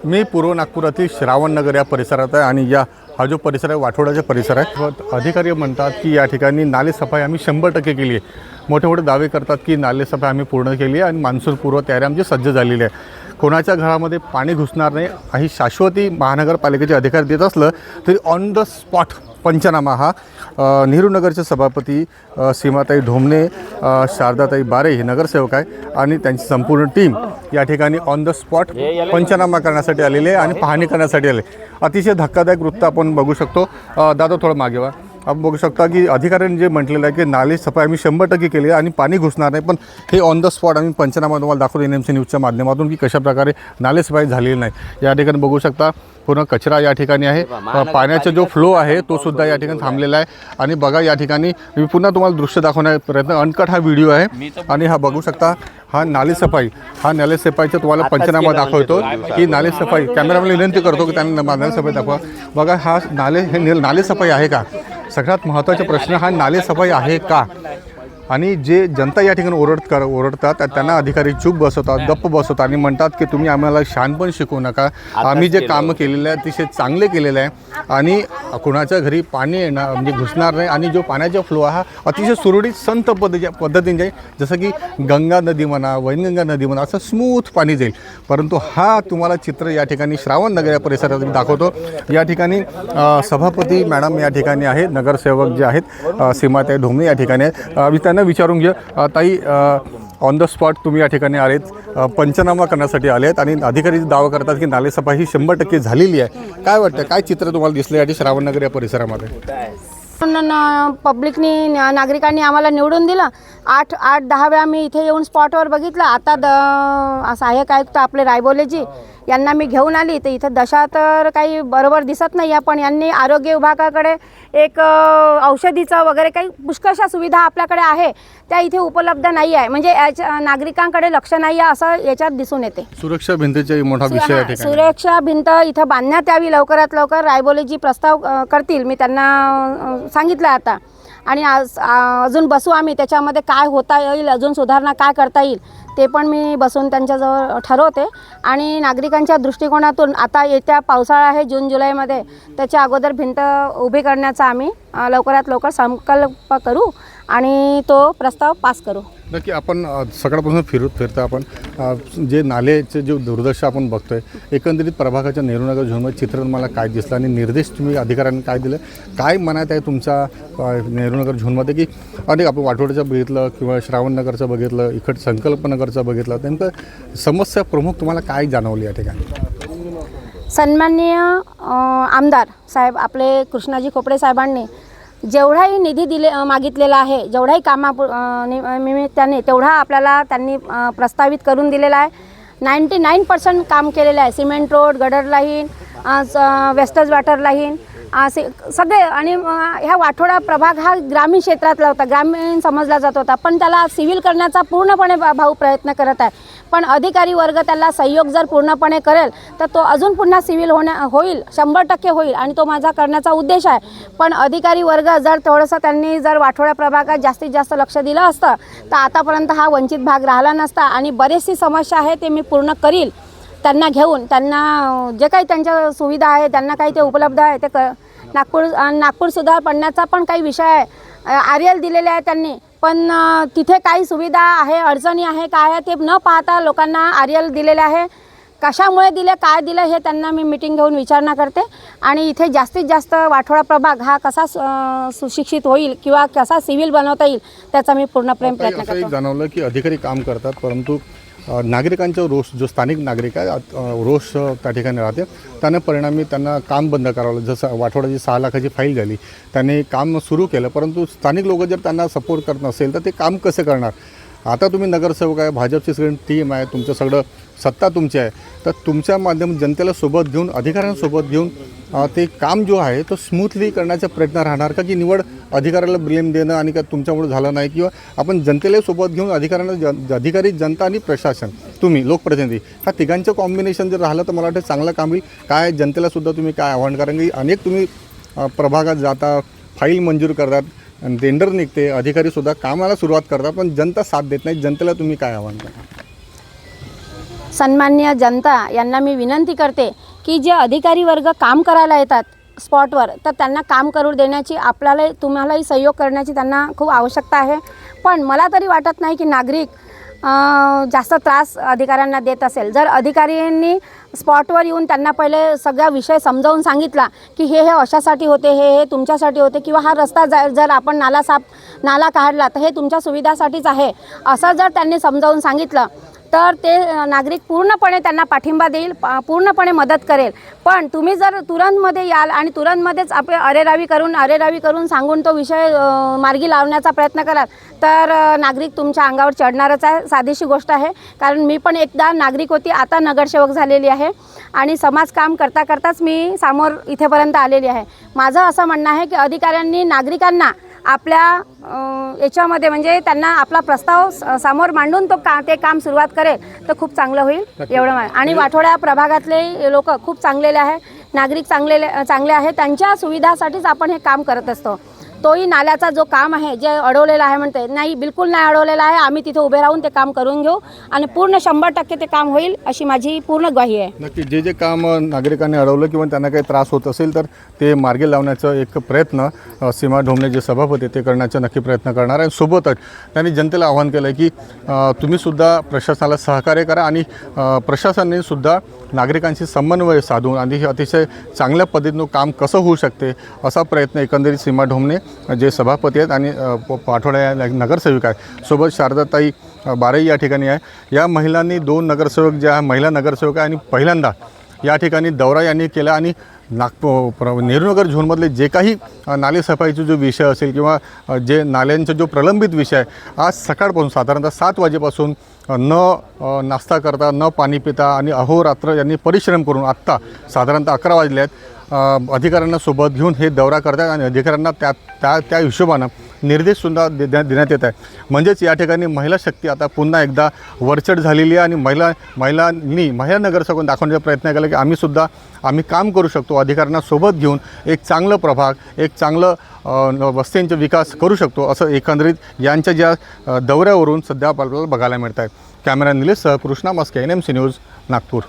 मी पूर्व नागपुरातील श्रावणनगर या परिसरात आहे आणि हा जो परिसर आहे वाठोड्याचा परिसर आहे। अधिकारी म्हणतात की या ठिकाणी नालेसफाई आम्ही 100% केली आहे। मोठे मोठे दावे करतात की नालेसफाई आम्ही पूर्ण केली आहे आणि मान्सूनपूर्व तयारी आमची सज्ज झालेली आहे। कोणाच्या घरामध्ये पाणी घुसणार नाही ही शाश्वती महानगरपालिकेचे अधिकारी देत असलं तरी ऑन द स्पॉट पंचनामा हा नेहरूनगरचे सभापती सीमाताई ढोमणे, शारदाताई बारे हे नगरसेवक आहे आणि त्यांची संपूर्ण टीम या ठिकाणी ऑन द स्पॉट पंचनामा करण्यासाठी आलेले आहे आणि पाहणी करण्यासाठी आले। अतिशय धक्कादायक वृत्त आपण बघू शकतो। दादा थोडं मागे वा। आपण बघू शकता की अधिकाऱ्यांनी जे म्हटलेलं आहे की नाले सफाई आम्ही 100% केली आहे आणि पाणी घुसणार नाही, पण हे ऑन द स्पॉट आम्ही पंचनामा तुम्हाला दाखवतो NMC न्यूजच्या माध्यमातून की कशाप्रकारे नाले सफाई झालेली नाही। या ठिकाणी बघू शकता पूर्ण कचरा या ठिकाणी आहे, पाण्याचा जो फ्लो आहे तो सुद्धा या ठिकाणी थांबलेला आहे। आणि बघा या ठिकाणी मी पुन्हा तुम्हाला दृश्य दाखवण्याचा प्रयत्न, अनकट हा व्हिडिओ आहे आणि हा बघू शकता हा नालेसफाईचा तुम्हाला पंचनामा दाखवतो की नालेसफाई। कॅमेरामॅनला विनंती करतो की त्यांना नालेसफाई दाखवा। बघा हा नालेसफाई आहे का, सगळ्यात महत्त्वाचा प्रश्न हा नालेसफाई आहे का। आणि जे जनता या ठिकाणी ओरडतात त्यांना अधिकारी चूप बसवतात, गप्प बसवतात आणि म्हणतात की तुम्ही आम्हाला शहाणपण शिकवू नका, आम्ही जे कामं केलेलं आहे अतिशय चांगले केलेलं आहे आणि कुणाच्या घरी पाणी येणार म्हणजे घुसणार नाही आणि जो पाण्याचा फ्लो हा अतिशय सुरळीत संत पद्धतीने जाईल, जसं की गंगा नदी म्हणा, वैनगंगा नदी म्हणा, असं स्मूथ पाणी जाईल। परंतु हा तुम्हाला चित्र या ठिकाणी श्रावणनगर या परिसरात मी दाखवतो। या ठिकाणी सभापती मॅडम या ठिकाणी आहेत, नगरसेवक जे आहेत सीमाताई ढोमणे या ठिकाणी आहेत। मी त्यांना विचारून घे ताई, ऑन द स्पॉट तुम्ही या ठिकाणी आलेत, पंचनामा करण्यासाठी आलेत आणि अधिकारी दावा करतात की नालेसफाई ही 100% झालेली आहे। काय वाटतं, काय चित्र तुम्हाला दिसलं या श्रावणनगर या परिसरामध्ये? पब्लिकनी नागरिकांनी आम्हाला निवडून दिलं। 8-10 वेळा मी इथे येऊन स्पॉटवर बघितलं। आता सहाय्यक आयुक्त आपले रायबोलेजी यांना मी घेऊन आली तर इथं दशा तर काही बरोबर दिसत नाही आहे, पण यांनी आरोग्य विभागाकडे एक औषधीचं वगैरे काही पुष्कळशा सुविधा आपल्याकडे आहे त्या इथे उपलब्ध नाही आहे, म्हणजे याच्या नागरिकांकडे लक्ष नाही आहे असं याच्यात दिसून येते। सुरक्षा भिंतीचा मोठा विषय आहे। सुरक्षा भिंत इथं बांधण्यात यावी लवकरात लवकर, रायबोलेजी प्रस्ताव करतील, मी त्यांना सांगितलं आता। आणि अजून बसू आम्ही त्याच्यामध्ये काय होता येईल, अजून सुधारणा काय करता येईल ते पण मी बसून त्यांच्याजवळ ठरवते। आणि नागरिकांच्या दृष्टिकोनातून आता येत्या पावसाळा आहे जून जुलैमध्ये, त्याच्या अगोदर भिंत उभी करण्याचा आम्ही लवकरात लवकर संकल्प करू आणि तो प्रस्ताव पास करू। नक्की आपण सकाळपासून फिरता आपण जे नालेचे जे दुर्दशा आपण बघतोय, एकंदरीत प्रभागाच्या नेहरूनगर झोनमध्ये चित्र मला काय दिसलं आणि निर्देश तुम्ही अधिकाऱ्यांनी काय दिलं, काय मनात आहे तुमच्या नेहरूनगर झोनमध्ये की अनेक आपण वाठोड्याचं बघितलं किंवा श्रावणनगरचं बघितलं, इकडं संकल्पनगरचं बघितलं, नेमकं समस्या प्रमुख तुम्हाला काय जाणवली या ठिकाणी? सन्माननीय आमदार साहेब आपले कृष्णाजी खोपडे साहेबांनी जेवढाही निधी मागितलेला आहे, जेवढाही निमित्ताने तेवढा आपल्याला त्यांनी प्रस्तावित करून दिलेला आहे। 99% काम केलेलं आहे। Cement road, gutter line, western water line सगळे। आणि ह्या वाठोडा प्रभाग हा ग्रामीण क्षेत्रातला होता, ग्रामीण समजला जात होता, पण त्याला सिव्हिल करण्याचा पूर्णपणे भाऊ प्रयत्न करत आहे। पण अधिकारी वर्ग त्याला सहयोग जर पूर्णपणे करेल तर तो अजून पुन्हा सिव्हिल होईल, 100% होईल आणि तो माझा करण्याचा उद्देश आहे। पण अधिकारी वर्ग जर थोडंसं त्यांनी जर वाठोडा प्रभागात जास्तीत जास्त लक्ष दिलं असतं तर आतापर्यंत हा वंचित भाग राहिला नसता आणि बरेचशी समस्या आहे ते मी पूर्ण करील। त्यांना घेऊन त्यांना जे काही त्यांच्या सुविधा आहे त्यांना काही ते उपलब्ध आहे ते नागपूर सुधार पडण्याचा पण काही विषय आहे, RL दिलेले आहे त्यांनी, पण तिथे काही सुविधा आहे, अडचणी आहे, काय आहे ते न पाहता लोकांना RL दिलेले आहे। कशामुळे दिले, काय दिलं हे त्यांना मी मीटिंग घेऊन विचारणा करते आणि इथे जास्तीत जास्त वाठोडा प्रभाग हा कसा सुशिक्षित होईल किंवा कसा सिव्हिल बनवता येईल त्याचा मी पूर्ण प्रयत्न करतो। जाणवलं की अधिकारी काम करतात परंतु नागरिकांचा रोष, जो स्थानिक नागरिक आहे रोष त्या ठिकाणी राहते, त्याने परिणामी त्यांना काम बंद करावं। जसं वाठोड्याची 6 लाखाची फाईल झाली, त्यांनी काम सुरू केलं परंतु स्थानिक लोक जर त्यांना सपोर्ट करत नसेल तर ते काम कसे करणार? आता तुम्ही नगरसेवक आहे, भाजपची सगळी टीम आहे, तुमचं सगळं सत्ता तुमची आहे, तर तुमच्या माध्यमातून जनतेला सोबत घेऊन, अधिकाऱ्यांसोबत घेऊन ते काम जो आहे तो स्मूथली करण्याचा प्रयत्न राहणार का, की निवड अधिकाऱ्याला ब्लेम देणं आणि का तुमच्यामुळे झालं नाही, किंवा आपण जनतेला सोबत घेऊन अधिकारी, जनता आणि प्रशासन, तुम्ही लोकप्रतिनिधी, ह्या तिघांचं कॉम्बिनेशन जर राहिलं तर मला वाटतं चांगलं काम होईल। काय जनतेलासुद्धा तुम्ही काय आव्हान कारण की अनेक तुम्ही प्रभागात जाता, फाईल मंजूर करतात, टेंडर निघते, अधिकारीसुद्धा कामाला सुरुवात करतात पण जनता साथ देत नाही, जनतेला तुम्ही काय आव्हान करता? सन्माननीय जनता यांना मी विनंती करते की जे अधिकारी वर्ग काम करायला येतात स्पॉटवर, तर त्यांना काम करू देण्याची आपल्याला तुम्हालाही सहयोग करण्याची त्यांना खूप आवश्यकता आहे. पण मला तरी वाटत नाही की नागरिक जास्त त्रास अधिकाऱ्यांना देत असेल. जर अधिकाऱ्यांनी स्पॉटवर येऊन त्यांना पहिले सगळा विषय समजावून सांगितला की हे अशासाठी होते, हे तुमच्यासाठी होते, किंवा हा रस्ता जर आपण नाला काढला तर हे तुमच्या सुविधासाठीच आहे, असं जर त्यांनी समजावून सांगितलं तर ते नागरिक पूर्णपणे त्यांना पाठिंबा देईल, पूर्णपणे मदत करेल. पण तुम्ही जर तुरंतमध्ये याल आणि तुरंतमध्येच आपले अरेरावी करून सांगून तो विषय मार्गी लावण्याचा प्रयत्न कराल तर नागरिक तुमच्या अंगावर चढणारच आहे. साधीशी गोष्ट आहे. कारण मी पण एकदा नागरिक होती, आता नगरसेवक झालेली आहे आणि समाजकाम करता करताच मी समोर इथेपर्यंत आलेली आहे. माझं असं म्हणणं आहे की अधिकाऱ्यांनी नागरिकांना आपल्या याच्यामध्ये म्हणजे त्यांना आपला प्रस्ताव समोर मांडून ते काम सुरुवात करेल तर खूप चांगलं होईल एवढं. आणि वाठोड्या प्रभागातले लोक खूप चांगलेले आहे, नागरिक चांगले आहे, त्यांच्या सुविधासाठीच आपण हे काम करत असतो. तोही नाल्याचा जो काम आहे जे अडवलेला आहे म्हणते, नाही बिलकुल नाही अडवलेला आहे. आम्ही तिथे उभे राहून ते काम करून घेऊ आणि पूर्ण 100% ते काम होईल अशी माझी पूर्ण ग्वाही आहे. नक्की जे काम नागरिकांनी अडवलं किंवा त्यांना काही त्रास होत असेल तर ते मार्गी लावण्याचा एक प्रयत्न सीमा ढोमणे जे सभापती ते करण्याचा नक्की प्रयत्न करणार आहे. सोबतच त्यांनी जनतेला आवाहन केलं की तुम्हीसुद्धा प्रशासनाला सहकार्य करा आणि प्रशासनाने सुद्धा नागरिकांशी समन्वय साधून आणि अतिशय चांगल्या पद्धतीनं काम कसं होऊ शकते असा प्रयत्न एकंदरीत सीमा ढोमणे जे सभापती आहेत आणि पाठोड्या या नगरसेविका आहे, सोबत शारदाताई बारई या ठिकाणी आहे. या महिलांनी 2 नगरसेवक ज्या महिला नगरसेवक आहे आणि पहिल्यांदा या ठिकाणी दौरा यांनी केला आणि नेहरूनगर झोनमधले जे काही नाले सफाईचा जो विषय असेल किंवा जे नाल्यांचा जो प्रलंबित विषय आहे, आज सकाळपासून साधारणतः 7 वाजेपासून न नाश्ता करता न पाणी पिता आणि अहोरात्र यांनी परिश्रम करून आत्ता साधारणतः 11 वाजले आहेत अधिकाऱ्यांना सोबत घेऊन हे दौरा करतात आणि अधिकाऱ्यांना त्या हिशोबानं निर्देशसुद्धा देण्यात येत आहे. म्हणजेच या ठिकाणी महिला शक्ती आता पुन्हा एकदा वरचढ झालेली आहे आणि महिला नगरसेवक दाखवण्याचा प्रयत्न केला की आम्ही काम करू शकतो. अधिकाऱ्यांना सोबत घेऊन एक चांगलं प्रभाग, एक चांगलं वस्त्यांचा विकास करू शकतो असं एकंदरीत यांच्या ज्या दौऱ्यावरून सध्या आपल्याला बघायला मिळत आहे. कॅमेरा निलेश सह कृष्णा मस्के, NMC न्यूज, नागपूर.